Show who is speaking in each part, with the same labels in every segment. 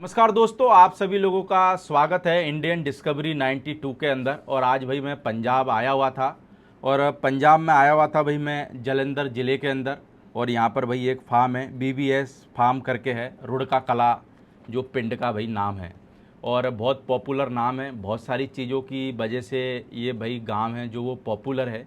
Speaker 1: नमस्कार दोस्तों, आप सभी लोगों का स्वागत है इंडियन डिस्कवरी 92 के अंदर। और आज भाई मैं पंजाब आया हुआ था और पंजाब में आया हुआ था भाई मैं जलंधर ज़िले के अंदर। और यहाँ पर भाई एक फार्म है, बीबीएस फार्म करके है, रुड़का कला जो पिंड का भाई नाम है और बहुत पॉपुलर नाम है। बहुत सारी चीज़ों की वजह से ये भाई गांव है जो वो पॉपुलर है।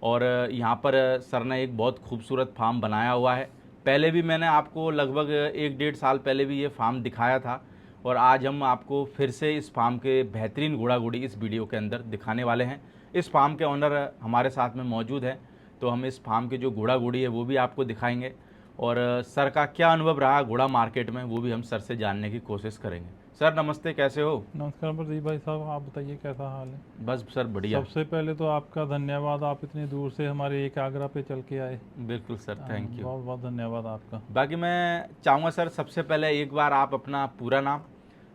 Speaker 1: और यहाँ पर सर ने एक बहुत खूबसूरत फार्म बनाया हुआ है। पहले भी मैंने आपको लगभग 1 डेढ़ साल पहले भी ये फार्म दिखाया था और आज हम आपको फिर से इस फार्म के बेहतरीन घोड़ा घोड़ी इस वीडियो के अंदर दिखाने वाले हैं। इस फार्म के ऑनर हमारे साथ में मौजूद है, तो हम इस फार्म के जो घोड़ा घोड़ी है वो भी आपको दिखाएंगे और सर का क्या अनुभव रहा घोड़ा मार्केट में वो भी हम सर से जानने की कोशिश करेंगे। सर नमस्ते, कैसे हो?
Speaker 2: नमस्कार प्रदीप भाई साहब, आप बताइए कैसा हाल है।
Speaker 1: बस सर बढ़िया।
Speaker 2: सबसे पहले तो आपका धन्यवाद, आप इतनी दूर से हमारे एक आगरा पे चल के आए।
Speaker 1: बिल्कुल सर, थैंक यू।
Speaker 2: बहुत बहुत धन्यवाद आपका।
Speaker 1: बाकी मैं चाहूँगा सर सबसे पहले एक बार आप अपना पूरा नाम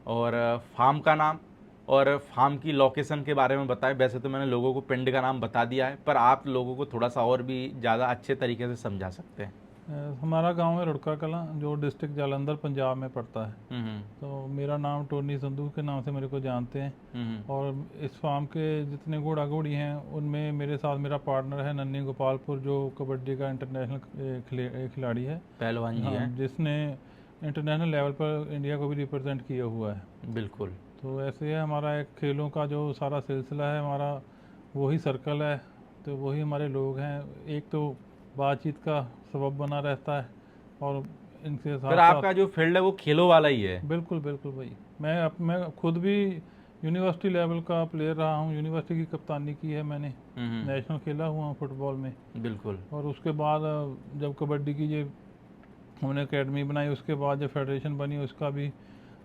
Speaker 1: और फार्म का नाम और फार्म की लोकेशन के बारे में बताएं। वैसे तो मैंने लोगों को पिंड का नाम बता दिया है, पर आप लोगों को थोड़ा सा और भी ज़्यादा अच्छे तरीके से समझा सकते हैं।
Speaker 2: हमारा गांव है रुड़का कला, जो डिस्ट्रिक्ट जालंधर पंजाब में पड़ता है।
Speaker 1: हम्म
Speaker 2: तो मेरा नाम टोनी संधू के नाम से मेरे को जानते हैं।
Speaker 1: हम्म
Speaker 2: और इस फार्म के जितने घोड़ा घोड़ी हैं उनमें मेरे साथ मेरा पार्टनर है नन्नी गोपालपुर, जो कबड्डी का इंटरनेशनल खिलाड़ी है।
Speaker 1: पहलवान जी
Speaker 2: हाँ,
Speaker 1: हैं।
Speaker 2: जिसने इंटरनेशनल लेवल पर इंडिया को भी रिप्रेजेंट किया हुआ है।
Speaker 1: बिल्कुल।
Speaker 2: तो ऐसे है, हमारा एक खेलों का जो सारा सिलसिला है हमारा वही सर्कल है। तो वही हमारे लोग हैं, एक तो बातचीत का सबब बना रहता है और इनके
Speaker 1: फिर
Speaker 2: साथ
Speaker 1: आपका
Speaker 2: साथ
Speaker 1: जो फील्ड है वो खेलों वाला ही है।
Speaker 2: बिल्कुल बिल्कुल भाई, मैं खुद भी यूनिवर्सिटी लेवल का प्लेयर रहा हूँ। यूनिवर्सिटी की कप्तानी की है मैंने, नेशनल खेला हुआ हूँ फुटबॉल में।
Speaker 1: बिल्कुल।
Speaker 2: और उसके बाद जब कबड्डी की ये हमने एकेडमी बनाई, उसके बाद जब फेडरेशन बनी, उसका भी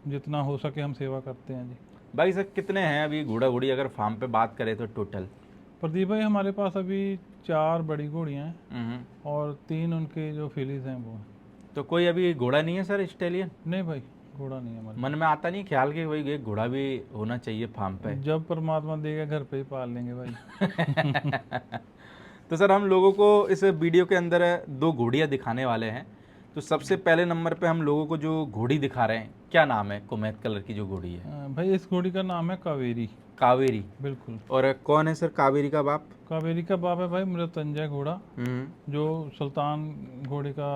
Speaker 2: जितना हो सके हम सेवा करते हैं जी।
Speaker 1: भाई सर कितने हैं अभी घोड़ा घोड़ी अगर फार्म पे बात करें तो टोटल?
Speaker 2: प्रदीप भाई हमारे पास अभी 4 बड़ी घोड़ियाँ हैं
Speaker 1: हम्म
Speaker 2: और 3 उनके जो फिलीज हैं वो हैं।
Speaker 1: तो कोई अभी घोड़ा नहीं है सर स्टेलियन?
Speaker 2: नहीं भाई, घोड़ा नहीं है हमारे
Speaker 1: मन में आता नहीं ख्याल कि भाई एक घोड़ा भी होना चाहिए फार्म पे?
Speaker 2: पास। जब परमात्मा देगा घर पे ही पाल लेंगे भाई।
Speaker 1: तो सर हम लोगों को इस वीडियो के अंदर 2 घोड़ियाँ दिखाने वाले हैं। तो सबसे पहले नंबर पे हम लोगों को जो घोड़ी दिखा रहे हैं, क्या नाम है कुमैत कलर की जो घोड़ी है?
Speaker 2: भाई इस घोड़ी का नाम है कावेरी।
Speaker 1: कावेरी।
Speaker 2: बिल्कुल।
Speaker 1: और कौन है सर कावेरी का बाप?
Speaker 2: कावेरी का बाप है भाई मृत्युंजय घोड़ा, जो सुल्तान घोड़े का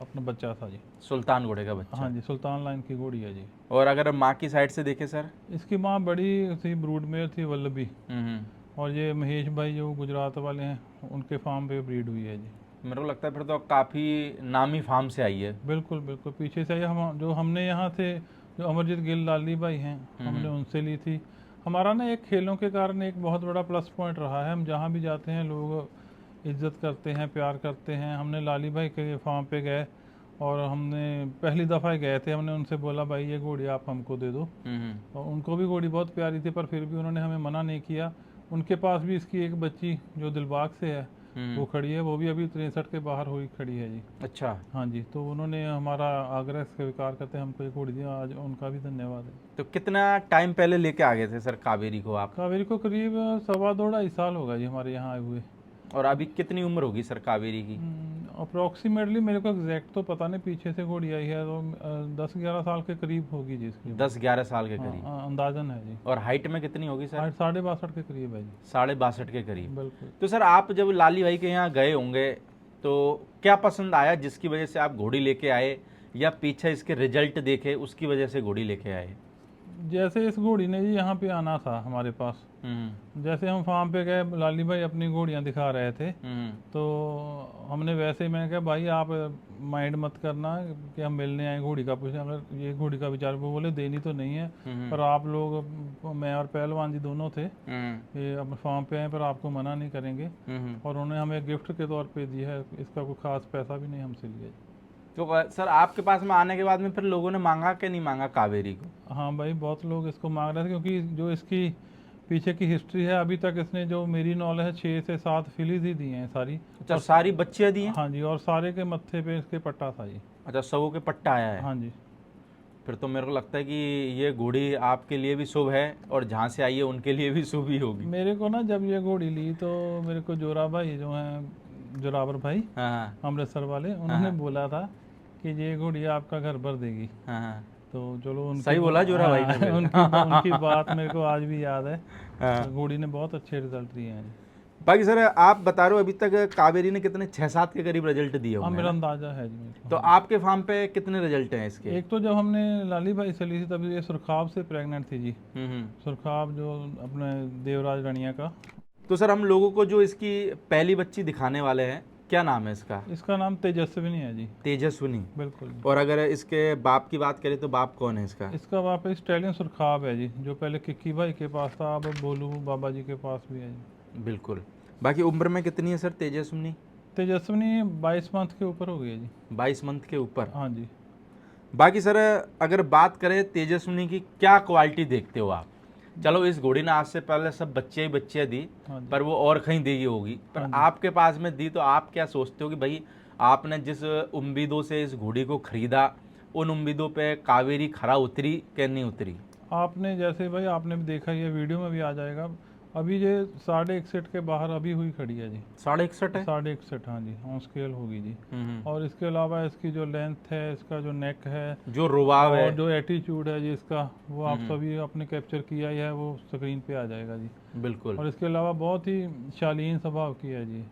Speaker 2: अपना बच्चा था जी।
Speaker 1: सुल्तान घोड़े का बच्चा।
Speaker 2: हाँ जी, सुल्तान लाइन की घोड़ी है जी।
Speaker 1: और अगर माँ की साइड से देखें सर?
Speaker 2: इसकी माँ बड़ी थी, ब्रूडमेयर थी, वल्लभी।
Speaker 1: हम्म
Speaker 2: और ये महेश भाई जो गुजरात वाले हैं उनके फार्म पे ब्रीड हुई है जी।
Speaker 1: मेरे को लगता है फिर तो काफ़ी नामी फार्म से आई है।
Speaker 2: बिल्कुल बिल्कुल, पीछे से हम जो हमने यहाँ थे, जो अमरजीत गिल लाली भाई हैं, हमने उनसे ली थी। हमारा ना एक खेलों के कारण एक बहुत बड़ा प्लस पॉइंट रहा है, हम जहाँ भी जाते हैं लोग इज्जत करते हैं, प्यार करते हैं। हमने लाली भाई के फार्म पे गए और हमने पहली दफ़ा गए थे, हमने उनसे बोला भाई ये घोड़ी आप हमको दे दो। और उनको भी घोड़ी बहुत प्यारी थी, पर फिर भी उन्होंने हमें मना नहीं किया। उनके पास भी इसकी एक बच्ची जो दिलबाग से है वो खड़ी है, वो भी अभी 63 के बाहर हुई खड़ी है जी।
Speaker 1: अच्छा।
Speaker 2: हाँ जी, तो उन्होंने हमारा आग्रह स्वीकार करते हमको एक घोड़ी दिया, आज उनका भी धन्यवाद है।
Speaker 1: तो कितना टाइम पहले लेके आ गए थे सर कावेरी को आप?
Speaker 2: कावेरी को करीब 2.25 साल होगा जी हमारे यहाँ आए हुए।
Speaker 1: और अभी कितनी उम्र होगी सर कावेरी की?
Speaker 2: अप्रोक्सीमेटली मेरे को एग्जैक्ट तो पता नहीं, पीछे से घोड़ी आई है तो 10-11 साल के करीब होगी जी इसकी।
Speaker 1: 10-11 साल के करीब।
Speaker 2: अंदाजन है जी।
Speaker 1: और हाइट में कितनी होगी सर?
Speaker 2: 62.5 के करीब है जी।
Speaker 1: 62.5 के करीब।
Speaker 2: बिल्कुल।
Speaker 1: तो सर आप जब लाली भाई के यहाँ गए होंगे तो क्या पसंद आया जिसकी वजह से आप घोड़ी लेके आए, या पीछे इसके रिजल्ट देखे उसकी वजह से घोड़ी लेके आए?
Speaker 2: जैसे इस घोड़ी ने जी यहाँ पे आना था हमारे पास, जैसे हम फार्म पे गए, लाली भाई अपनी घोड़ियाँ दिखा रहे थे, तो हमने वैसे ही मैंने कहा भाई आप माइंड मत करना कि हम मिलने आए, घोड़ी का पूछे, अगर ये घोड़ी का विचार, वो बोले देनी तो नहीं है, पर आप लोग, मैं और पहलवान जी दोनों थे, ये अपने फार्म पे आए पर आपको मना नहीं करेंगे। और उन्होंने हमें गिफ्ट के तौर पे दी है, इसका कोई खास पैसा भी नहीं हमसे लिया।
Speaker 1: तो सर आपके पास में आने के बाद में फिर लोगों ने मांगा कि नहीं मांगा कावेरी को?
Speaker 2: हाँ भाई, बहुत लोग इसको मांग रहे थे, क्योंकि जो इसकी पीछे की हिस्ट्री है, अभी तक इसने जो मेरी नॉलेज है 6 से 7 फिलीज ही दी हैं सारी।
Speaker 1: अच्छा, सारी बच्चियाँ दी हैं?
Speaker 2: हाँ जी, और सारे के मत्थे पे इसके पट्टा था जी।
Speaker 1: अच्छा, सबों के पट्टा आया है।
Speaker 2: हाँ जी।
Speaker 1: फिर तो मेरे को लगता है कि ये घोड़ी आपके लिए भी शुभ है और जहाँ से आई है उनके लिए भी शुभ ही होगी।
Speaker 2: मेरे को ना जब ये घोड़ी ली तो मेरे को जोरा भाई जो हैं, जोरावर भाई,
Speaker 1: हाँ
Speaker 2: अमृतसर वाले, उन्होंने बोला था कि ये घोड़ी आपका घर भर देगी।
Speaker 1: हाँ हाँ।
Speaker 2: तो चलो उनकी
Speaker 1: सही बोला जोरा भाई ने
Speaker 2: हाँ,
Speaker 1: फिर।
Speaker 2: उनकी बात मेरे को आज भी याद है।
Speaker 1: हाँ।
Speaker 2: तो घोड़ी ने बहुत अच्छे रिजल्ट दिए हैं जी।
Speaker 1: बाकी सर आप बता रहे हो अभी तक कावेरी ने कितने 6-7 के करीब रिजल्ट दिए
Speaker 2: हाँ,
Speaker 1: होंगे
Speaker 2: मेरा
Speaker 1: ना?
Speaker 2: अंदाजा है जी मेरे को।
Speaker 1: तो
Speaker 2: हाँ।
Speaker 1: आपके फार्म पे कितने रिजल्ट हैं इसके?
Speaker 2: एक तो जब हमने लाली भाई से ली थी तब ये सुरखाब से प्रेग्नेंट थी जी।
Speaker 1: हम्म।
Speaker 2: सुरखाब जो अपने देवराज रनिया का।
Speaker 1: तो सर हम लोगों को जो इसकी पहली बच्ची दिखाने वाले हैं, क्या नाम है इसका?
Speaker 2: इसका नाम तेजस्विनी है जी।
Speaker 1: तेजस्विनी।
Speaker 2: बिल्कुल जी।
Speaker 1: और अगर इसके बाप की बात करें तो बाप कौन है इसका?
Speaker 2: इसका वापस स्टैलियन सुरखाब है जी, जो पहले किक्की भाई के पास था, अब बोलू बाबा जी के पास भी है जी।
Speaker 1: बिल्कुल। बाकी उम्र में कितनी है सर तेजस्विनी?
Speaker 2: तेजस्विनी 22 मंथ के ऊपर हो गई है जी।
Speaker 1: 22 मंथ के ऊपर।
Speaker 2: हाँ जी।
Speaker 1: बाकी सर अगर बात करें तेजस्विनी की, क्या क्वालिटी देखते हो आप? चलो इस घोड़ी ने आज से पहले सब बच्चे ही बच्चे दी,
Speaker 2: हाँ जी।
Speaker 1: पर वो और कहीं दी होगी, पर
Speaker 2: हाँ जी।
Speaker 1: आपके पास में दी, तो आप क्या सोचते हो कि भाई आपने जिस उम्मीदों से इस घोड़ी को खरीदा, उन उम्मीदों पे कावेरी खरा उतरी कि नहीं उतरी?
Speaker 2: आपने जैसे भाई आपने भी देखा, ये वीडियो में भी आ जाएगा, अभी ये 61.5 के बाहर अभी हुई खड़ी है जी।
Speaker 1: 61.5 है।
Speaker 2: 61.5, हाँ जी, ऑन स्केल होगी जी।
Speaker 1: हम्म।
Speaker 2: और इसके अलावा इसकी जो लेंथ है, इसका जो नेक है,
Speaker 1: जो रुबाब
Speaker 2: और
Speaker 1: है।
Speaker 2: जो एटीट्यूड है जी इसका, वो आप सभी आपने कैप्चर किया ही है, वो स्क्रीन पे आ जाएगा जी।
Speaker 1: बिल्कुल।
Speaker 2: और इसके अलावा बहुत ही शालीन स्वभाव की है जी।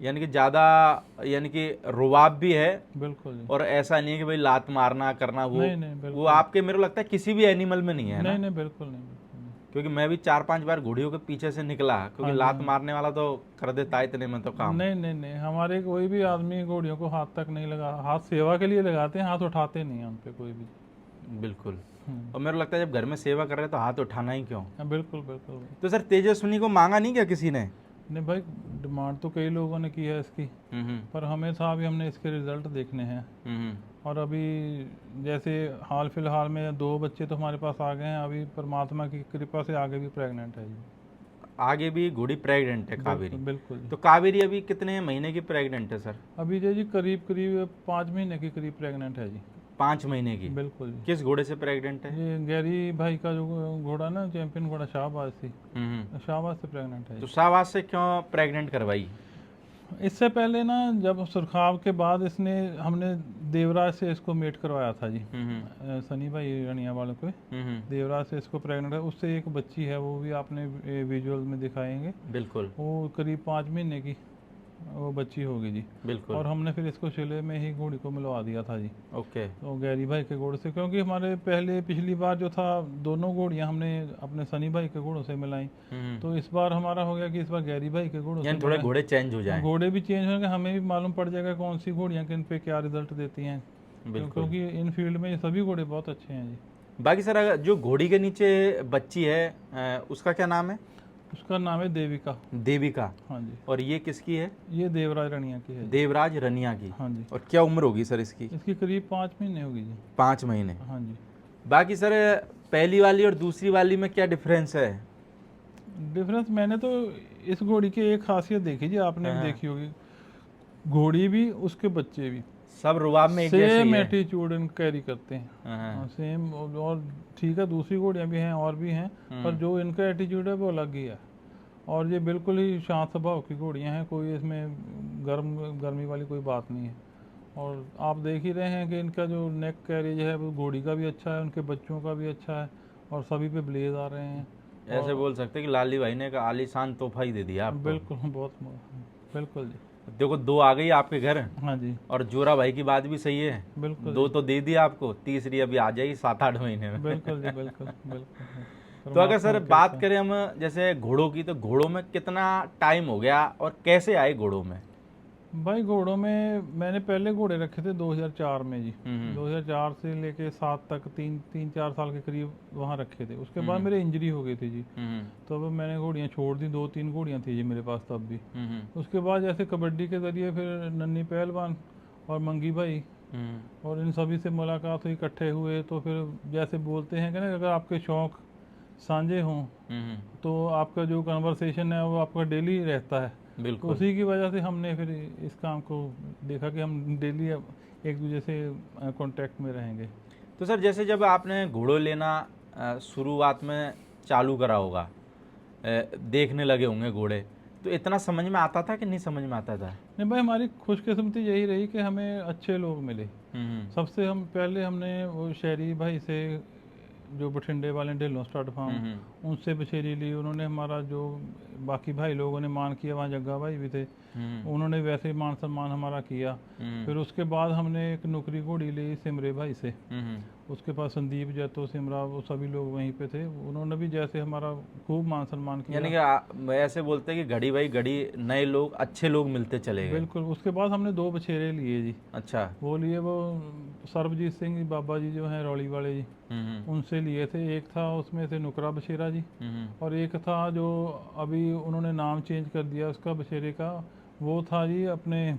Speaker 1: यानी कि ज़्यादा, यानी कि रुबाब भी है,
Speaker 2: बिल्कुल जी।
Speaker 1: और ऐसा नहीं है कि भाई लात मारना करना, वो
Speaker 2: नहीं नहीं बिल्कुल।
Speaker 1: वो आपके मेरे को लगता है किसी भी एनिमल में नहीं है ना?
Speaker 2: नहीं नहीं बिल्कुल नहीं, बिल्कुल नहीं।
Speaker 1: क्योंकि मैं भी 4-5 बार घोड़ियों के पीछे से निकला, क्योंकि
Speaker 2: हाँ जी,
Speaker 1: लात
Speaker 2: हाँ।
Speaker 1: मारने वाला तो कर देता है इतने में तो काम।
Speaker 2: नहीं नहीं नहीं, हमारे कोई भी आदमी घोड़ियों को हाथ तक नहीं लगा, हाथ सेवा के लिए लगाते हैं, हाथ उठाते नहीं हैं उन पे कोई भी।
Speaker 1: बिल्कुल।
Speaker 2: हम्म।
Speaker 1: और मेरे को लगता है जब घर में सेवा कर रहे हैं तो हाथ उठाना ही क्यों?
Speaker 2: हाँ, बिल्कुल बिल्कुल भाई।
Speaker 1: तो सर तेजस्विनी को मांगा नहीं क्या किसी ने?
Speaker 2: नहीं भाई, डिमांड तो कई लोगों ने की है इसकी,
Speaker 1: हम्म।
Speaker 2: पर हमें था अभी हमने इसके रिजल्ट देखने हैं।
Speaker 1: हम्म।
Speaker 2: और अभी जैसे हाल फिलहाल में 2 बच्चे तो हमारे पास आ गए हैं, अभी परमात्मा की कृपा से आगे भी प्रेग्नेंट है जी।
Speaker 1: आगे भी घोड़ी प्रेग्नेंट है कावेरी?
Speaker 2: बिल्कुल जी।
Speaker 1: तो कावेरी अभी कितने महीने की प्रेग्नेंट है सर?
Speaker 2: अभी जी करीब करीब 5 महीने के करीब प्रेग्नेंट है जी।
Speaker 1: 5 महीने की?
Speaker 2: बिल्कुल जी।
Speaker 1: किस घोड़े से प्रेग्नेंट है?
Speaker 2: ये गैरी भाई का जो घोड़ा ना, चैंपियन घोड़ा, शाहबाज थी, शाहबाज से प्रेग्नेंट है
Speaker 1: तो
Speaker 2: जी।
Speaker 1: शाहबाज से क्यों प्रेग्नेंट करवाई?
Speaker 2: इससे पहले ना, जब सुरखाब के बाद इसने हमने देवराज से इसको मेट करवाया था जी। सनी भाई रनिया वालों को देवराज से इसको प्रेग्नेंट है, उससे एक बच्ची है, वो भी आपने विजुअल में दिखाएंगे।
Speaker 1: बिल्कुल।
Speaker 2: वो करीब 5 महीने की वो बच्ची होगी जी।
Speaker 1: बिल्कुल।
Speaker 2: और हमने फिर इसको शिले में ही घोड़ी को मिलवा दिया था जी।
Speaker 1: ओके।
Speaker 2: तो गैरी भाई के घोड़े से, क्योंकि हमारे पहले पिछली बार जो था, दोनों घोड़ियाँ हमने अपने सनी भाई के घोड़ों से मिलाई, तो इस बार हमारा हो गया कि इस बार गैरी भाई के घोड़ों से
Speaker 1: यानी थोड़े
Speaker 2: मिलाएं।
Speaker 1: घोड़े चेंज हो जाएं।
Speaker 2: घोड़े भी चेंज होंगे, हमें भी मालूम पड़ जाएगा कौन सी घोड़ियाँ किन पे क्या रिजल्ट देती हैं,
Speaker 1: बिल्कुल।
Speaker 2: क्योंकि इन फील्ड में ये सभी घोड़े बहुत अच्छे हैं जी।
Speaker 1: बाकी सर अगर जो घोड़ी के नीचे बच्ची है उसका क्या नाम है?
Speaker 2: उसका नाम है देविका।
Speaker 1: देविका।
Speaker 2: हाँ जी।
Speaker 1: और ये किसकी है?
Speaker 2: ये देवराज रनिया की है जी।
Speaker 1: देवराज रनिया की।
Speaker 2: हाँ जी।
Speaker 1: और क्या उम्र होगी सर इसकी?
Speaker 2: इसकी करीब 5 महीने होगी जी।
Speaker 1: 5 महीने।
Speaker 2: हाँ जी।
Speaker 1: बाकी सर पहली वाली और दूसरी वाली में क्या डिफरेंस है?
Speaker 2: डिफरेंस मैंने तो इस घोड़ी की एक खासियत देखी जी, आपने भी देखी होगी, घोड़ी भी उसके बच्चे भी
Speaker 1: सब रुबाब में एक जैसे
Speaker 2: सेम
Speaker 1: ही है।
Speaker 2: एटीट्यूड कैरी करते हैं,
Speaker 1: हाँ।
Speaker 2: सेम। और ठीक है, दूसरी घोड़ियाँ भी हैं और भी हैं, पर जो इनका एटीट्यूड है वो अलग ही है। और ये बिल्कुल ही शांत स्वभाव की घोड़ियाँ हैं, कोई इसमें गर्मी वाली कोई बात नहीं है। और आप देख ही रहे हैं कि इनका जो नेक कैरेज है वो घोड़ी का भी अच्छा है, उनके बच्चों का भी अच्छा है, और सभी पे ब्लेज आ रहे हैं।
Speaker 1: ऐसे बोल सकते हैं कि लाली भाई ने एक आलीशान तोहफा ही दे दिया आपको।
Speaker 2: बिल्कुल, बहुत बिल्कुल जी।
Speaker 1: देखो 2 आ गई आपके घर।
Speaker 2: हाँ जी।
Speaker 1: और जोरा भाई की बात भी सही है,
Speaker 2: बिल्कुल
Speaker 1: 2 तो दे दी आपको, तीसरी अभी आ जाएगी 7-8 महीने में।
Speaker 2: बिल्कुल जी। बिल्कुल बिल्कुल।
Speaker 1: तो अगर सर बात करें हम जैसे घोड़ों की, तो घोड़ों में कितना टाइम हो गया और कैसे आए घोड़ों में?
Speaker 2: भाई घोड़ों में मैंने पहले घोड़े रखे थे 2004 में जी। 2004 से लेके 7 तक 3-4 साल के करीब वहाँ रखे थे। उसके बाद मेरे इंजरी हो गई थी जी, तो अब मैंने घोड़ियाँ छोड़ दी। 2-3 घोड़ियाँ थी जी मेरे पास तब भी। उसके बाद जैसे कबड्डी के ज़रिए फिर नन्ही पहलवान और मंगी भाई और इन सभी से मुलाकात हुई, इकट्ठे हुए, तो फिर जैसे बोलते हैं कि ना, अगर आपके शौक़ साझे हों तो आपका जो कन्वर्सेशन है वो आपका डेली रहता है। तो उसी की वजह से हमने फिर इस काम को देखा कि हम डेली एक दूसरे से कांटेक्ट में रहेंगे।
Speaker 1: तो सर जैसे जब आपने घोड़े लेना शुरुआत में चालू करा होगा, देखने लगे होंगे घोड़े, तो इतना समझ में आता था कि नहीं समझ में आता था?
Speaker 2: नहीं भाई, हमारी खुशकिस्मती यही रही कि हमें अच्छे लोग मिले।
Speaker 1: हम्म
Speaker 2: सबसे हम पहले हमने वो शहरी भाई से, जो बठिंडे वाले ढिल्लों स्टड फार्म, उनसे बछेरी ली। उन्होंने हमारा जो बाकी भाई लोगों ने मान किया, वहाँ जग्गा भाई भी थे, उन्होंने वैसे ही मान सम्मान हमारा किया। फिर उसके बाद हमने एक नुकरी घोड़ी ली सिमरे भाई से, उसके पास संदीप जैतो सिमरा वो सभी लोग वहीं पे थे, उन्होंने भी जैसे हमारा खूब मान सम्मान किया।
Speaker 1: यानी कि ऐसे बोलते हैं कि घड़ी भाई घड़ी नए लोग अच्छे लोग मिलते चले गए।
Speaker 2: बिल्कुल। उसके बाद हमने 2 बछेरे लिए जी।
Speaker 1: अच्छा।
Speaker 2: वो लिए वो सरबजीत सिंह बाबा जी जो हैं रौली वाले जी, उनसे लिए थे। एक था उसमें से नुकरा बछेरा जी, और एक था जो अभी उन्होंने नाम चेंज कर दिया उसका बछेरे का, वो था जी अपने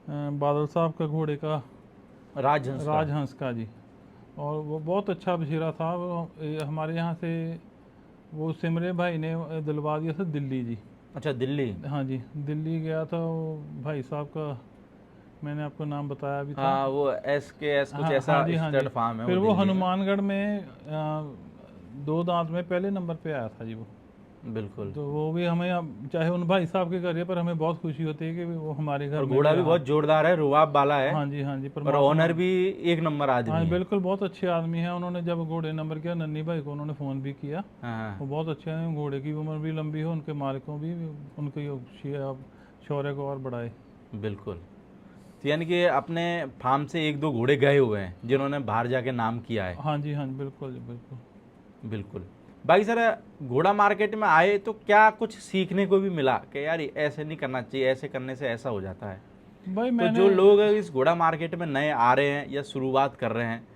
Speaker 2: बादल साहब का घोड़े का,
Speaker 1: राजहंस का।
Speaker 2: राजहंस का जी। और वो बहुत अच्छा बछेरा था। वो हमारे यहाँ से वो सिमरे भाई ने दिलवा दिया था दिल्ली जी।
Speaker 1: अच्छा, दिल्ली।
Speaker 2: हाँ जी, दिल्ली गया था वो भाई साहब का, मैंने आपको नाम बताया भी था।
Speaker 1: हाँ, वो SKS कुछ
Speaker 2: हाँ
Speaker 1: ऐसा
Speaker 2: हाँ जी, हाँ जी।
Speaker 1: स्टड फार्म है वो
Speaker 2: फिर वो
Speaker 1: दिल्ली में।
Speaker 2: हनुमानगढ़ में 2 दांत में पहले नंबर पे आया था जी वो।
Speaker 1: बिल्कुल।
Speaker 2: तो वो भी हमें, अब चाहे उन भाई साहब के घर है, पर हमें बहुत खुशी होती है कि वो हमारे घर
Speaker 1: और
Speaker 2: में
Speaker 1: घोड़ा भी
Speaker 2: रहा।
Speaker 1: बहुत जोरदार है, रुआब वाला है।
Speaker 2: हाँ जी, हाँ जी,
Speaker 1: और
Speaker 2: परमात्मा।
Speaker 1: ओनर भी एक नंबर
Speaker 2: हाँ
Speaker 1: आदमी है।
Speaker 2: बिल्कुल, बहुत अच्छे आदमी हैं। उन्होंने जब घोड़े नंबर किया, नन्नी भाई को उन्होंने फ़ोन भी किया।
Speaker 1: हाँ
Speaker 2: वो बहुत अच्छे हैं, घोड़े की उम्र भी लंबी हो, उनके मालिकों भी उनके शौर्य को और बढ़ाए।
Speaker 1: बिल्कुल। तो यानी कि अपने फार्म से 1-2 घोड़े गए हुए हैं जिन्होंने बाहर जाके नाम किया है।
Speaker 2: हाँ जी, हाँ जी, बिल्कुल जी, बिल्कुल।
Speaker 1: बिल्कुल। बाकी सर, घोड़ा मार्केट में आए तो क्या कुछ सीखने को भी मिला कि यार ऐसे नहीं करना चाहिए, ऐसे करने से ऐसा हो जाता है?
Speaker 2: भाई
Speaker 1: तो
Speaker 2: मैंने,
Speaker 1: जो लोग इस घोड़ा मार्केट में नए आ रहे हैं या शुरुआत कर रहे हैं,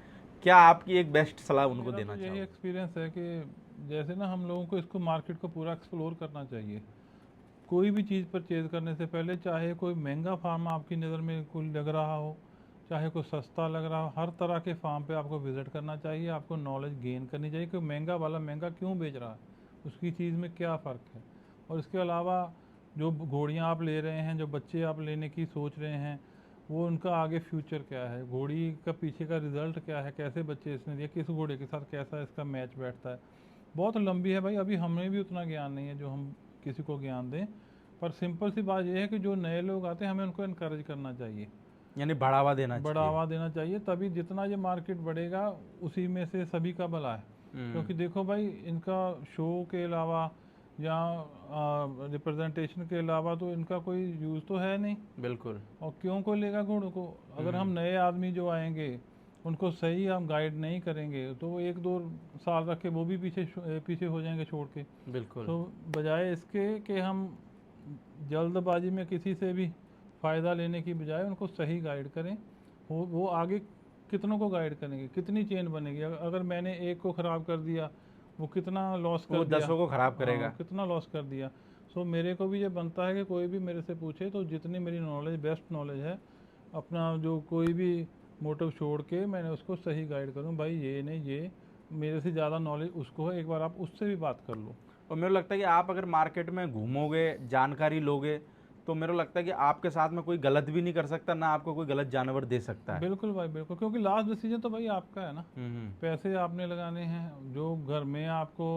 Speaker 1: क्या आपकी एक बेस्ट सलाह उनको
Speaker 2: मेरा तो
Speaker 1: देना
Speaker 2: यही
Speaker 1: चाहोगे?
Speaker 2: एक्सपीरियंस है कि जैसे ना हम लोगों को इसको मार्केट को पूरा एक्सप्लोर करना चाहिए। कोई भी चीज़ परचेज करने से पहले, चाहे कोई महंगा फार्म आपकी नज़र में कोई लग रहा हो, चाहे कोई सस्ता लग रहा हो, हर तरह के फार्म पे आपको विज़िट करना चाहिए। आपको नॉलेज गेन करनी चाहिए कि महंगा वाला महंगा क्यों बेच रहा है, उसकी चीज़ में क्या फ़र्क है। और इसके अलावा जो घोड़ियाँ आप ले रहे हैं, जो बच्चे आप लेने की सोच रहे हैं, वो उनका आगे फ्यूचर क्या है, घोड़ी का पीछे का रिज़ल्ट क्या है, कैसे बच्चे इसने दिए, किस घोड़े के साथ कैसा इसका मैच बैठता है। बहुत लंबी है भाई, अभी हमें भी उतना ज्ञान नहीं है जो हम किसी को ज्ञान दें। पर सिंपल सी बात यह है कि जो नए लोग आते हैं, हमें उनको इनकरेज करना चाहिए,
Speaker 1: यानी बढ़ावा देना चाहिए।
Speaker 2: बढ़ावा देना चाहिए। तभी जितना ये मार्केट बढ़ेगा, उसी में से सभी का भला है। क्योंकि देखो भाई, इनका शो के अलावा या रिप्रेजेंटेशन के अलावा तो इनका कोई यूज़ तो है नहीं।
Speaker 1: बिल्कुल।
Speaker 2: और क्यों कोई लेगा घोड़ों को? अगर हम नए आदमी जो आएंगे, उनको सही हम गाइड नहीं करेंगे, तो वो 1-2 साल रख के वो भी पीछे हो जाएंगे छोड़ के।
Speaker 1: बिल्कुल।
Speaker 2: तो बजाय इसके कि हम जल्दबाजी में किसी से भी फ़ायदा लेने की बजाय उनको सही गाइड करें, वो आगे कितनों को गाइड करेंगे, कितनी चेन बनेगी। अगर मैंने एक को ख़राब कर दिया, वो कितना लॉस कर
Speaker 1: वो
Speaker 2: दिया।
Speaker 1: 10 को खराब करेगा।
Speaker 2: हाँ, कितना लॉस कर दिया। सो मेरे को भी ये बनता है कि कोई भी मेरे से पूछे तो जितनी मेरी नॉलेज, बेस्ट नॉलेज है, अपना जो कोई भी मोटिव छोड़ के मैंने उसको सही गाइड करूँ। भाई ये नहीं, ये मेरे से ज़्यादा नॉलेज उसको है, एक बार आप उससे भी बात कर लो।
Speaker 1: और मेरे को लगता है कि आप अगर मार्केट में घूमोगे, जानकारी लोगे, तो मेरे को लगता है कि आपके साथ में कोई गलत भी नहीं कर सकता, ना आपको कोई गलत जानवर दे सकता है।
Speaker 2: बिल्कुल भाई, बिल्कुल। क्योंकि लास्ट डिसीजन तो भाई आपका है ना। पैसे आपने लगाने हैं, जो घर में आपको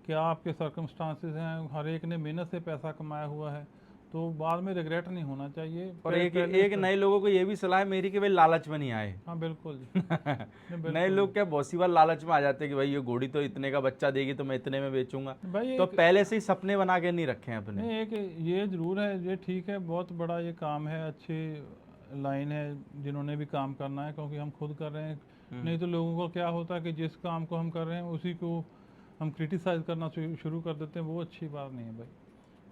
Speaker 2: क्या आपके सर्कमस्टांसेस हैं, हर एक ने मेहनत से पैसा कमाया हुआ है, तो बाद में रिग्रेट नहीं होना चाहिए।
Speaker 1: और एक नए लोगों को ये भी सलाह है मेरी कि भाई लालच में नहीं आए।
Speaker 2: हाँ बिल्कुल जी। नहीं,
Speaker 1: नए
Speaker 2: बिल्कुल
Speaker 1: लोग क्या बहुत सी बार लालच में आ जाते हैं कि भाई ये घोड़ी तो इतने का बच्चा देगी तो मैं इतने में बेचूंगा।
Speaker 2: भाई
Speaker 1: तो
Speaker 2: एक,
Speaker 1: पहले से ही सपने बना के नहीं रखे हैं अपने।
Speaker 2: नहीं, एक ये ज़रूर है, ये ठीक है, बहुत बड़ा ये काम है, अच्छी लाइन है जिन्होंने भी काम करना है, क्योंकि हम खुद कर रहे हैं। नहीं तो लोगों को क्या होता है कि जिस काम को हम कर रहे हैं उसी को हम क्रिटिसाइज़ करना शुरू कर देते हैं। वो अच्छी बात नहीं है भाई,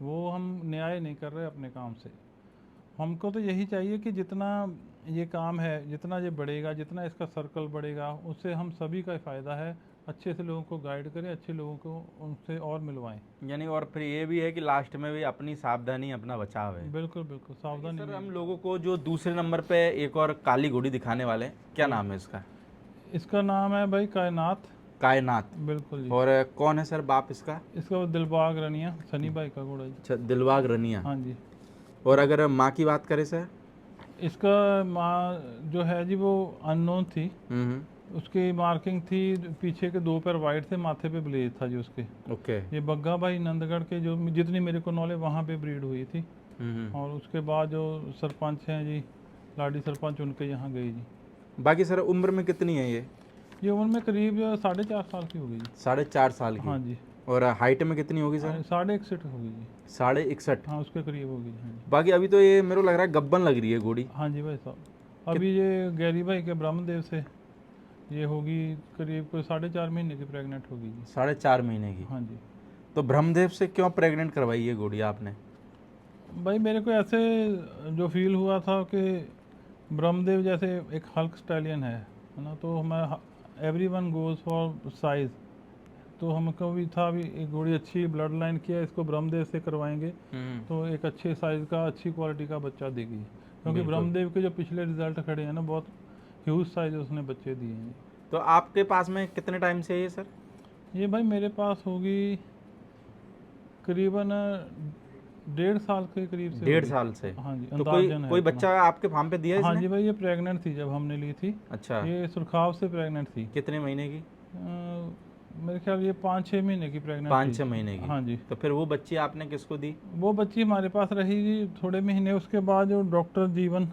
Speaker 2: वो हम न्याय नहीं कर रहे अपने काम से। हमको तो यही चाहिए कि जितना ये काम है, जितना ये बढ़ेगा, जितना इसका सर्कल बढ़ेगा, उससे हम सभी का फ़ायदा है। अच्छे से लोगों को गाइड करें, अच्छे लोगों को उनसे और मिलवाएं।
Speaker 1: यानी और फिर ये भी है कि लास्ट में भी अपनी सावधानी, अपना बचाव है।
Speaker 2: बिल्कुल बिल्कुल, सावधानी
Speaker 1: सर,
Speaker 2: में।
Speaker 1: हम लोगों को जो दूसरे नंबर पे एक और काली घोड़ी दिखाने वाले हैं, क्या नाम है इसका?
Speaker 2: इसका नाम है भाई कायनात।
Speaker 1: कायनात।
Speaker 2: बिल्कुल जी।
Speaker 1: और कौन है सर बाप इसका?
Speaker 2: इसका वो दिलबाग रनिया, सनी भाई का घोड़ा जी।
Speaker 1: अच्छा, दिलबाग रनिया।
Speaker 2: हाँ जी।
Speaker 1: और अगर माँ की बात करें सर?
Speaker 2: इसका माँ जो है जी, वो अननोन थी। उसकी मार्किंग थी, पीछे के 2 पैर वाइट थे, माथे पे ब्लेज था जी उसके।
Speaker 1: ओके।
Speaker 2: ये बग्गा भाई नंदगढ़ के, जो जितनी मेरे को नॉलेज, वहाँ पे ब्रीड हुई थी। और उसके बाद जो सरपंच हैं जी, लाडी सरपंच, उनके यहाँ गई जी।
Speaker 1: बाकी सर उम्र में कितनी है
Speaker 2: ये उम्र में करीब 4.5 साल की होगी जी।
Speaker 1: 4.5 साल की।
Speaker 2: हाँ जी।
Speaker 1: और हाइट में कितनी होगी सर?
Speaker 2: 61.5 होगी जी।
Speaker 1: 61.5।
Speaker 2: हाँ, उसके करीब होगी जी। हाँ जी।
Speaker 1: बाकी अभी तो ये मेरे को लग रहा है गब्बन लग रही है घोड़ी।
Speaker 2: हाँ जी भाई साहब, अभी ये गैरी भाई के ब्रह्मदेव से ये होगी करीब कोई 4.5 महीने की प्रेग्नेंट होगी जी।
Speaker 1: 4.5 महीने की।
Speaker 2: हाँ जी।
Speaker 1: तो ब्रह्मदेव से क्यों प्रेग्नेंट करवाई है घोड़ी आपने?
Speaker 2: भाई मेरे को ऐसे जो फील हुआ था कि ब्रह्मदेव जैसे एक हल्क स्टैलियन है ना, तो मैं, every one goes for size, तो हमको भी था भी एक घोड़ी अच्छी ब्लड लाइन की है, इसको ब्रह्मदेव से करवाएंगे तो एक अच्छे साइज का, अच्छी क्वालिटी का बच्चा देगी। क्योंकि
Speaker 1: बिल्कुल।
Speaker 2: ब्रह्मदेव के जो पिछले रिजल्ट खड़े हैं ना, बहुत ह्यूज साइज उसने बच्चे दिए हैं।
Speaker 1: तो आपके पास में कितने टाइम से है ये सर?
Speaker 2: ये भाई मेरे पास होगी करीबन 1.5 साल के करीब से
Speaker 1: 1.5
Speaker 2: होगी।
Speaker 1: साल से?
Speaker 2: हाँ जी,
Speaker 1: तो कोई
Speaker 2: अंदाजन है
Speaker 1: कोई
Speaker 2: इतना।
Speaker 1: बच्चा आपके फार्म पे दिया है
Speaker 2: हाँ
Speaker 1: इसने?
Speaker 2: जी भाई, ये प्रेग्नेंट थी जब हमने ली थी।
Speaker 1: अच्छा।
Speaker 2: ये सुरखाव से प्रेग्नेंट थी।
Speaker 1: कितने महीने की?
Speaker 2: मेरे ख्याल ये 5-6 महीने की प्रेग्नेंट थी।
Speaker 1: 5-6 महीने की।
Speaker 2: हाँ जी।
Speaker 1: तो फिर वो बच्ची आपने किसको दी?
Speaker 2: वो बच्ची हमारे पास रही जी थोड़े महीने, उसके बाद जो डॉक्टर जीवन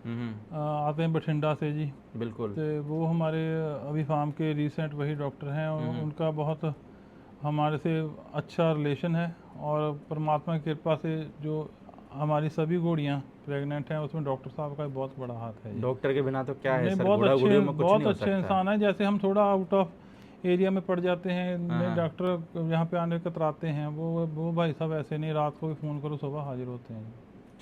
Speaker 2: आते हैं बठिंडा से जी,
Speaker 1: बिल्कुल।
Speaker 2: तो वो हमारे अभी फार्म के रिसेंट वही डॉक्टर हैं, और उनका बहुत हमारे से अच्छा रिलेशन है। और परमात्मा की कृपा से जो हमारी सभी घोड़ियाँ प्रेग्नेंट हैं, उसमें डॉक्टर साहब का बहुत बड़ा हाथ है जी।
Speaker 1: डॉक्टर के बिना तो क्या है
Speaker 2: नहीं,
Speaker 1: सर,
Speaker 2: बहुत
Speaker 1: घोड़ा
Speaker 2: अच्छे,
Speaker 1: घोड़ियों में कुछ
Speaker 2: बहुत
Speaker 1: नहीं हो
Speaker 2: अच्छे
Speaker 1: सकता।
Speaker 2: इंसान है। जैसे हम थोड़ा आउट ऑफ एरिया में पड़ जाते हैं,
Speaker 1: हाँ।
Speaker 2: डॉक्टर यहाँ पे आने कतराते हैं, वो भाई साहब ऐसे नहीं, रात को भी फ़ोन करो सुबह हाजिर होते हैं।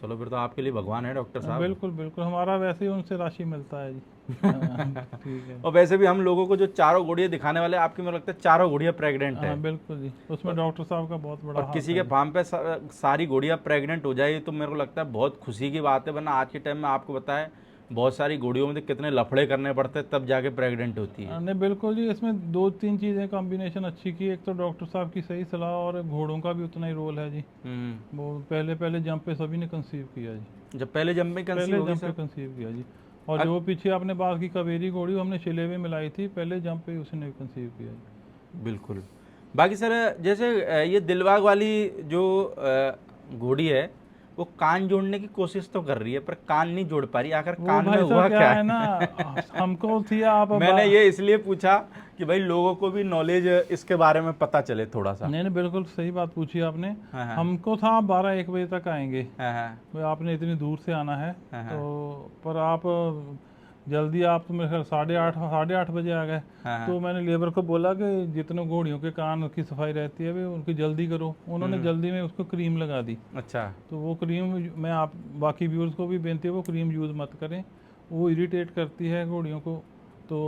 Speaker 1: चलो फिर तो आपके लिए भगवान है डॉक्टर साहब।
Speaker 2: बिल्कुल बिल्कुल, हमारा वैसे ही उनसे राशि मिलता है जी। हाँ, ठीक है।
Speaker 1: और वैसे भी हम लोगों को जो चारों घोड़ियाँ दिखाने वाले, आपकी मुझे लगता है चारों घोड़ियाँ प्रेग्नेंट है।
Speaker 2: हाँ बिल्कुल जी, उसमें डॉक्टर साहब का बहुत बड़ा
Speaker 1: और
Speaker 2: हाथ
Speaker 1: किसी
Speaker 2: है
Speaker 1: के
Speaker 2: जी।
Speaker 1: फार्म पे सारी घोड़ियाँ प्रेग्नेंट हो जाए तो मेरे को लगता है बहुत खुशी की बात है, वरना आज के टाइम में आपको बताएं बहुत सारी घोड़ियों में तो कितने लफड़े करने पड़ते हैं तब जाके प्रेग्नेंट होती है।
Speaker 2: नहीं बिल्कुल जी, इसमें 2-3 चीज़ें कॉम्बिनेशन अच्छी की। एक तो डॉक्टर साहब की सही सलाह, और घोड़ों का भी उतना ही रोल है जी। वो पहले जंप पे सभी ने कंसीव किया जी।
Speaker 1: जब पहले जंप में कंसीव
Speaker 2: पहले
Speaker 1: होगी
Speaker 2: जंप पे
Speaker 1: सर?
Speaker 2: कंसीव किया जी। और जो पीछे आपने बात की कावेरी घोड़ी, वो हमने शिलेवे मिलाई थी, पहले जंप पे उसने कंसीव किया जी।
Speaker 1: बिल्कुल। बाकी सर जैसे ये दिलबाग वाली जो घोड़ी है वो कान जोड़ने की कोशिश तो कर रही है पर कान नहीं जोड़ पा रही, आखिर
Speaker 2: वो
Speaker 1: कान में
Speaker 2: भाई
Speaker 1: हुआ
Speaker 2: साहब क्या
Speaker 1: क्या
Speaker 2: है ना, हमको थी आप
Speaker 1: मैंने ये इसलिए पूछा कि भाई लोगों को भी नॉलेज इसके बारे में पता चले थोड़ा सा।
Speaker 2: नहीं नहीं, बिल्कुल सही बात पूछी आपने।
Speaker 1: हाँ हाँ।
Speaker 2: हमको था 12-1 बजे तक आएंगे,
Speaker 1: हाँ हाँ।
Speaker 2: भाई आपने इतनी दूर से आना है।
Speaker 1: हाँ।
Speaker 2: तो पर आप जल्दी, आप तो मेरे ख्याल 8:30 बजे आ गए।
Speaker 1: हाँ।
Speaker 2: तो मैंने लेबर को बोला कि जितने घोड़ियों के कान की सफाई रहती है, वे उनकी जल्दी करो। उन्होंने जल्दी में उसको क्रीम लगा दी।
Speaker 1: अच्छा।
Speaker 2: तो वो क्रीम, मैं आप बाकी व्यूअर्स को भी बेनती है वो क्रीम यूज़ मत करें, वो इरिटेट करती है घोड़ियों को। तो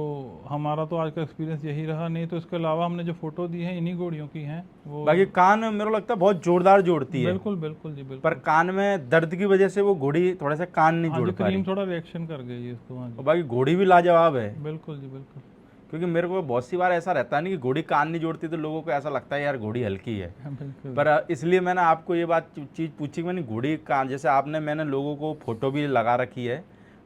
Speaker 2: हमारा तो आज का एक्सपीरियंस यही रहा। नहीं तो इसके अलावा हमने जो फोटो दी है इन्हीं घोड़ियों की हैं वो।
Speaker 1: बाकी कान मेरे को लगता है बहुत जोरदार जोड़ती है।
Speaker 2: बिल्कुल बिल्कुल जी, बिल्कुल।
Speaker 1: पर कान में दर्द की वजह से वो घोड़ी थोड़ा सा कान नहीं
Speaker 2: हाँ
Speaker 1: जोड़
Speaker 2: जी,
Speaker 1: पा रही।
Speaker 2: क्रीम थोड़ा रिएक्शन कर गई है इसको। हाँ
Speaker 1: और
Speaker 2: जी,
Speaker 1: बाकी घोड़ी भी लाजवाब है।
Speaker 2: बिल्कुल जी, बिल्कुल।
Speaker 1: क्योंकि मेरे को बहुत सी बार ऐसा रहता नहीं कि घोड़ी कान नहीं जोड़ती तो लोगों को ऐसा लगता है यार घोड़ी हल्की है।
Speaker 2: बिल्कुल।
Speaker 1: पर इसलिए मैंने आपको ये बात चीज़ पूछी कि मैंने घोड़ी कान, जैसे आपने, मैंने लोगों को फोटो भी लगा रखी है,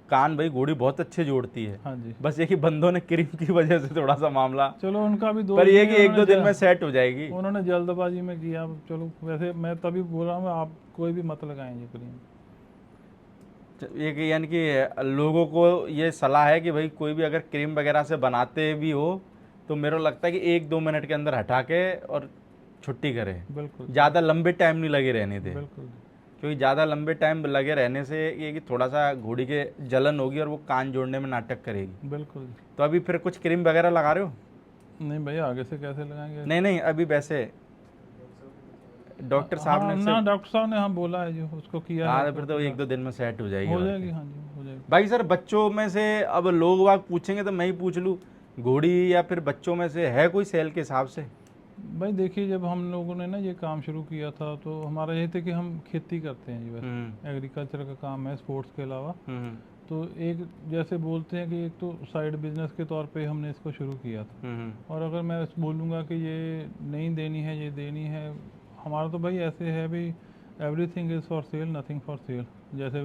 Speaker 1: कान भाई घोड़ी बहुत अच्छे जोड़ती है।
Speaker 2: हाँ जी,
Speaker 1: बस ये कि बंदों ने क्रीम की वजह से थोड़ा सा मामला,
Speaker 2: चलो उनका भी
Speaker 1: पर ये
Speaker 2: दोष
Speaker 1: कि
Speaker 2: नहीं,
Speaker 1: 1-2 दिन में सेट हो जाएगी।
Speaker 2: उन्होंने जल्दबाजी में किया। चलो वैसे मैं तभी बोल रहा हूँ, आप कोई भी मत लगाएं ये क्रीम।
Speaker 1: ये कि यानी कि लोगों को ये सलाह है कि भाई कोई भी अगर क्रीम वगैरह से बनाते भी हो तो मेरे को लगता है कि 1-2 मिनट के अंदर हटा के और छुट्टी करें,
Speaker 2: बिल्कुल
Speaker 1: ज़्यादा लंबे टाइम नहीं लगे रहने दें।
Speaker 2: बिल्कुल।
Speaker 1: क्योंकि ज़्यादा लंबे टाइम लगे रहने से ये कि थोड़ा सा घोड़ी के जलन होगी और वो कान जोड़ने में नाटक करेगी।
Speaker 2: बिल्कुल।
Speaker 1: तो अभी फिर कुछ क्रीम वगैरह लगा रहे हो?
Speaker 2: नहीं भैया, आगे से कैसे लगाएंगे?
Speaker 1: नहीं नहीं, अभी वैसे डॉक्टर साहब
Speaker 2: हाँ
Speaker 1: ने
Speaker 2: ना, डॉक्टर साहब ने हाँ बोला है, जो उसको किया है।
Speaker 1: हाँ, फिर तो 1-2 दिन में सेट हो जाएगी।
Speaker 2: हो जाएगी। हाँ जी, हो जाएगी।
Speaker 1: भाई सर बच्चों में से अब लोग बाग पूछेंगे तो मैं ही पूछ लूँ, घोड़ी या फिर बच्चों में से है कोई सेल के हिसाब से?
Speaker 2: भाई देखिए, जब हम लोगों ने ना ये काम शुरू किया था तो हमारा यही था कि हम खेती करते हैं जी, बस एग्रीकल्चर का काम है स्पोर्ट्स के अलावा। तो एक जैसे बोलते हैं कि एक तो साइड बिजनेस के तौर पे हमने इसको शुरू किया था। और अगर मैं बोलूँगा कि ये नहीं देनी है, ये देनी है, हमारा तो भाई ऐसे है भी, everything is for sale, nothing for sale. जैसे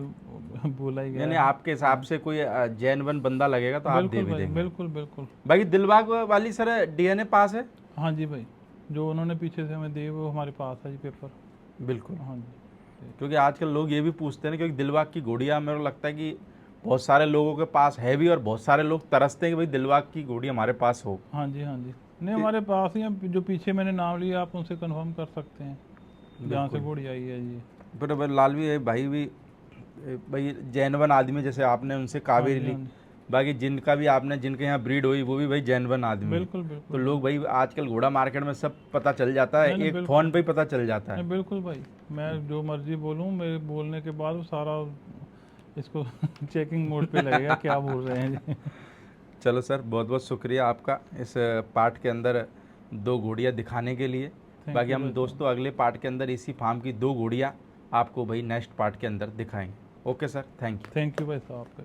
Speaker 2: बोला ही गया
Speaker 1: यानी
Speaker 2: है।
Speaker 1: आपके हिसाब से कोई जैनवन बंदा लगेगा तो आप दे
Speaker 2: बिल्कुल
Speaker 1: भी
Speaker 2: भाई,
Speaker 1: देंगे।
Speaker 2: बिल्कुल बिल्कुल।
Speaker 1: बाकी दिलबाग वाली सर डीएनए पास है?
Speaker 2: हाँ जी भाई, जो उन्होंने पीछे से हमें दिए वो हमारे पास है जी पेपर।
Speaker 1: बिल्कुल,
Speaker 2: हाँ जी।
Speaker 1: क्योंकि आजकल लोग ये भी पूछते हैं ना, क्योंकि दिलबाग की घोड़ियाँ मेरे को लगता है कि बहुत सारे लोगों के पास है भी, और बहुत सारे लोग तरसते हैं कि भाई दिलबाग की घोड़ी हमारे पास हो।
Speaker 2: हाँ जी, हाँ जी। नहीं, हमारे पास ही हैं, जो पीछे मैंने नाम लिया आप उनसे कंफर्म कर सकते हैं जहाँ से
Speaker 1: बिल्कुल।
Speaker 2: घोड़ी आई है जी।
Speaker 1: पर लाल भी है भाई भी, भाई जैनवन आदमी जैसे आपने उनसे
Speaker 2: हाँ
Speaker 1: कावेरी
Speaker 2: जी,
Speaker 1: ली,
Speaker 2: हाँ जी।
Speaker 1: बाकी जिनका भी आपने जिनके यहाँ ब्रीड हुई वो भी भाई जैनवन आदमी है।
Speaker 2: बिल्कुल
Speaker 1: तो
Speaker 2: बिल्कुल
Speaker 1: लोग भाई आजकल घोड़ा मार्केट में सब पता चल जाता है,
Speaker 2: नहीं नहीं,
Speaker 1: एक
Speaker 2: बिल्कुल
Speaker 1: फ़ोन पे ही पता चल जाता
Speaker 2: नहीं,
Speaker 1: है।
Speaker 2: बिल्कुल भाई। मैं जो मर्जी बोलूँ, मेरे बोलने के बाद वो सारा इसको चेकिंग मोड पे लगेगा क्या बोल रहे हैं जी।
Speaker 1: चलो सर, बहुत बहुत शुक्रिया आपका इस पार्ट के अंदर दो घोड़ियाँ दिखाने के लिए।
Speaker 2: थैंक
Speaker 1: बाकी
Speaker 2: यू
Speaker 1: हम
Speaker 2: भाई साहब।
Speaker 1: दोस्तों अगले पार्ट के अंदर इसी फार्म की दो घोड़ियाँ आपको भाई नेक्स्ट पार्ट के अंदर दिखाएंगे। Okay sir, thank you.
Speaker 2: Thank you भाई साहब आपका।